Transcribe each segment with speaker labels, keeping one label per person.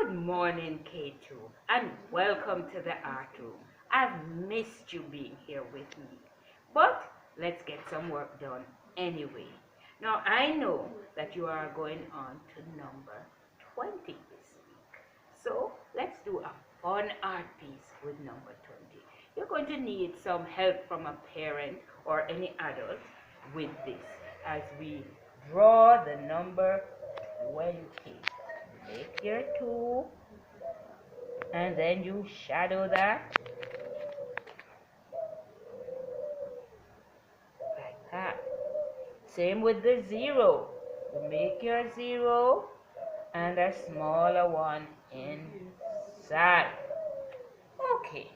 Speaker 1: Good morning, K2, and welcome to the art room. I've missed you being here with me, but let's get some work done anyway. Now, I know that you are going on to number 20 this week, so let's do a fun art piece with number 20. You're going to need some help from a parent or any adult with this as we draw the number 20. Make your two, and then you shadow that like that. Same with the zero. You make your zero and a smaller one inside. Okay,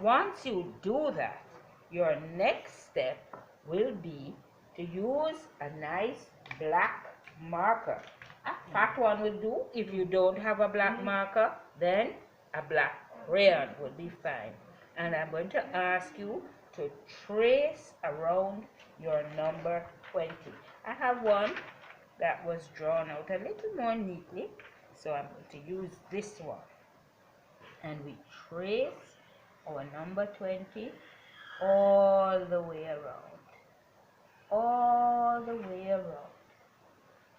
Speaker 1: once you do that, your next step will be to use a nice black marker. A fat one will do. If you don't have a black marker, then a black crayon will be fine. And I'm going to ask you to trace around your number 20. I have one that was drawn out a little more neatly, so I'm going to use this one. And we trace our number 20 all the way around. All the way around.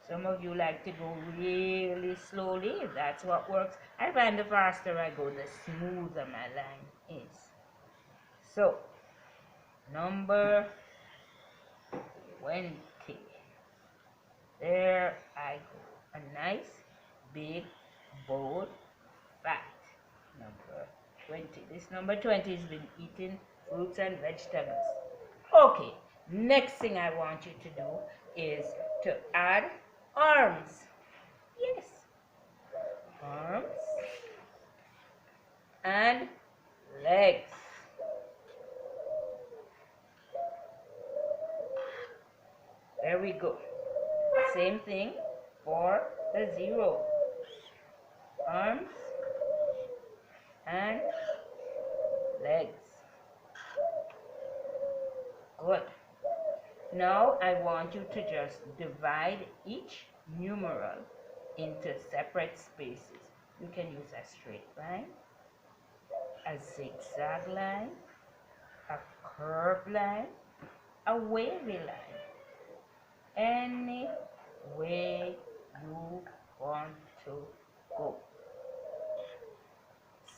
Speaker 1: Some of you like to go really slowly. If that's what works. I find the faster I go, the smoother my line is. So, number 20. There I go. A nice, big, bold, fat number 20. This number 20 has been eating fruits and vegetables. Okay, next thing I want you to do is to add arms. Yes, arms and legs. There we go. Same thing for the zero. Arms and legs. Good. Now I want you to just divide each numeral into separate spaces. You can use a straight line, a zigzag line, a curved line, a wavy line. Any way you want to go.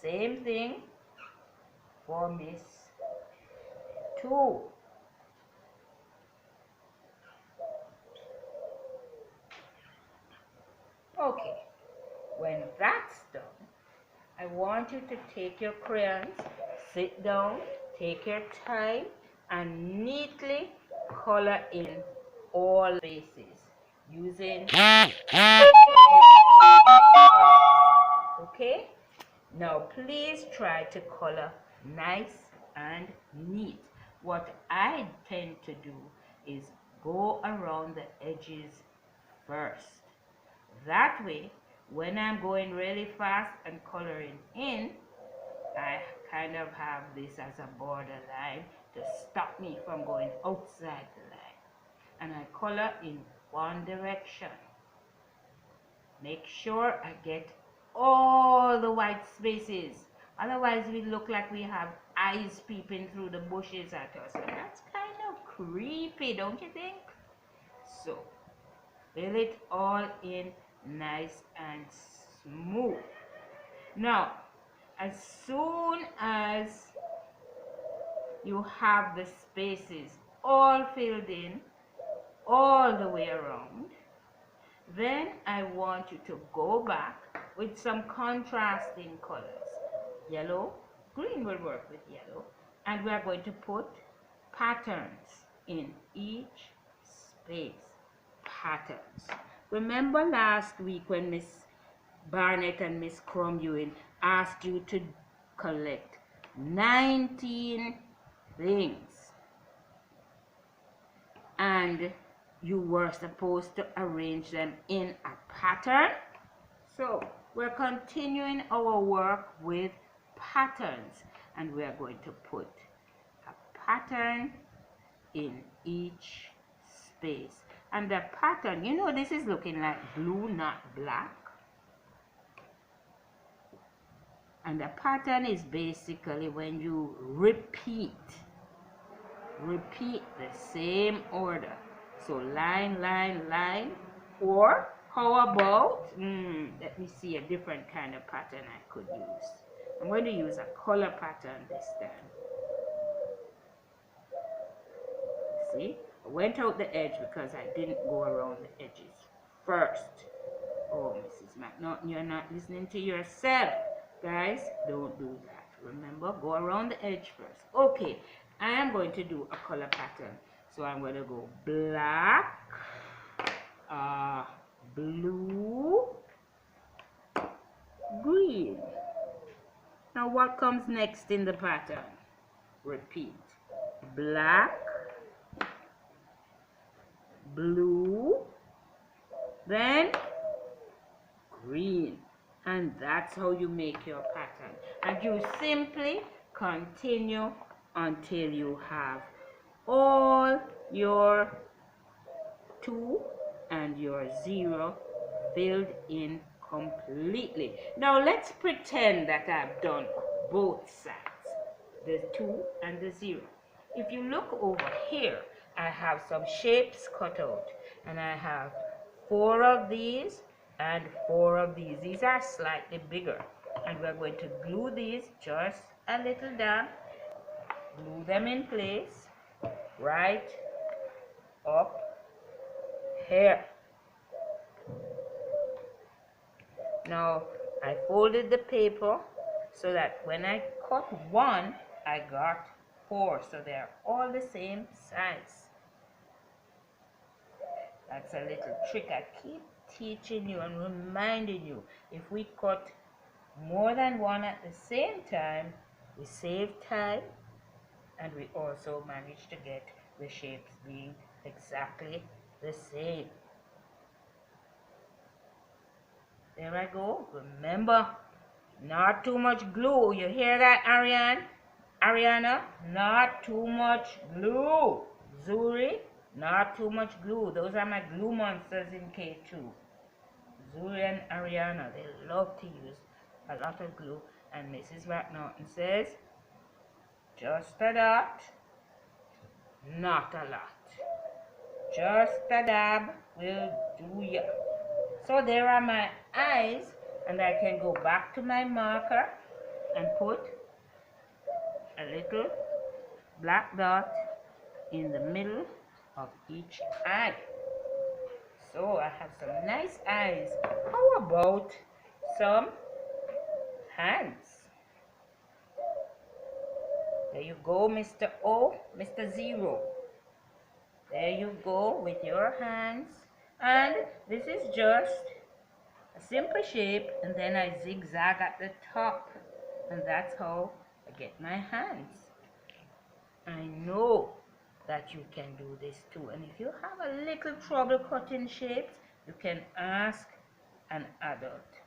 Speaker 1: Same thing for Miss 2. Okay, when that's done, I want you to take your crayons, sit down, take your time, and neatly color in all spaces using okay? Now please try to color nice and neat. What I tend to do is go around the edges first. That way, when I'm going really fast and coloring in, I kind of have this as a borderline to stop me from going outside the line. And I color in one direction. Make sure I get all the white spaces. Otherwise, we look like we have eyes peeping through the bushes at us. And that's kind of creepy, don't you think? So, fill it all in nice and smooth. Now, as soon as you have the spaces all filled in, all the way around, then I want you to go back with some contrasting colors. Yellow, green will work with yellow. And we are going to put patterns in each space. Patterns. Remember last week when Miss Barnett and Miss Cromwell asked you to collect 19 things. And you were supposed to arrange them in a pattern. So we're continuing our work with patterns, and we are going to put a pattern in each space. And the pattern, you know, this is looking like blue, not black. And a pattern is basically when you repeat the same order. So line, line, line. Or how about, let me see a different kind of pattern I could use. I'm going to use a color pattern this time. See, I went out the edge because I didn't go around the edges first. Oh, Mrs. McNaughton, you're not listening to yourself. Guys, don't do that. Remember, go around the edge first. Okay, I am going to do a color pattern. So I'm going to go black, blue, green. Now what comes next in the pattern? Repeat. Black, blue, then green. And that's how you make your pattern. And you simply continue until you have all your 2 and your 0 filled in completely. Now let's pretend that I've done both sides, the 2 and the 0. If you look over here, I have some shapes cut out, and I have 4 of these and 4 of these. These are slightly bigger, and we're going to glue these just a little down, glue them in place right up here. Now I folded the paper so that when I cut one, I got 4, so they're all the same size. That's a little trick I keep teaching you and reminding you. If we cut more than one at the same time, we save time, and we also manage to get the shapes being exactly the same. There I go. Remember, not too much glue. You hear that, Ariana? Not too much glue. Zuri, not too much glue. Those are my glue monsters in K2. Zuri and Ariana, they love to use a lot of glue. And Mrs. McNaughton says, just a dot, not a lot. Just a dab will do ya. So there are my eyes, and I can go back to my marker and put a little black dot in the middle of each eye. So I have some nice eyes. How about some hands? There you go, Mr. O, Mr. Zero. There you go with your hands. And this is just a simple shape, and then I zigzag at the top. And that's how I get my hands. I know that you can do this too. And if you have a little trouble cutting shapes, you can ask an adult.